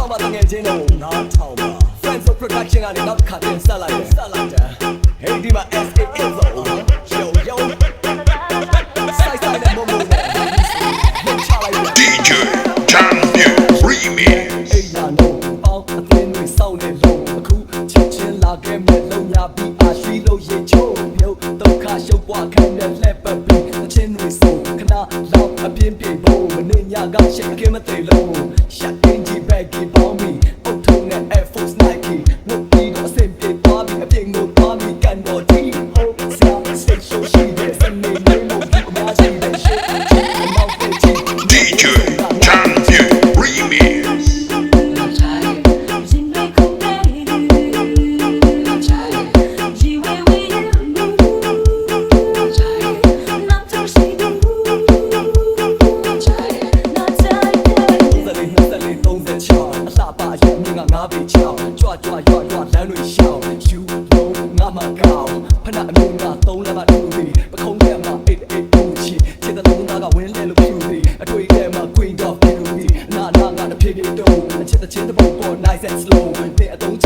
ထောင်ပါတငယ်ချင်းတို့နားထောင်ပါ Friends of Production ကနေနောက်တစ်ခါတင်ဆက်လိုက်တယ် Hey ဒီမှာ SA is yo yo စိုက်တဲ့မမိုးနဲ့ချလိုက်တယ် DJ Champion Remix အေးလာတော့အောက်အသင်းတွေစောင်းနေလို့အခုချက်ချင်းလာခဲ့မဲ့လုံးညာပြီးအားရှိလို့ရေချိုးပြုတ်ဒုက္ခရှုပ်ပွားခံတဲ့လက်ပတ်ပြီးအချင်းတွေဆိုခဏလောက်အပြင်းပြေဖို့မနေညကရှိတ်ကမသေးလို့ရှက်တင်ကြီးဘက်ကြီးပေါင်းပြီးအုတ်ထုံနဲ့ Air Force Nike ဝတ်ပြီးတော့အစင်ပြေသွားပြီးအပြင်းကိုသွားပြီးကန်တော်တီးဟုတ်ဆရာစိတ်ဆိုးရှိတဲ့စနေနေ့လို့ဒီအများကြီးတဲ့ရှေ့နောက်တဲ့ချင်း DJ Champion Remix ငါပဲချောင်းကြွကြွရွရွလမ်းတွေရှောင်းယူလုံးငါမကောင်းဖနာအမြင်ကသုံးလက်မတူပြီးပခုံးထဲမှာအိတ်အိတ်ပူချီခြေတလုံးသားကဝင်းလဲလို့ဖြူပြီးအတွေ့ထဲမှာ Queen of Beauty နာနာငါတဖြည်းဖြည်းတော့အချစ်တချင်းတပုံပေါ် nice and slow နဲ့အတုံး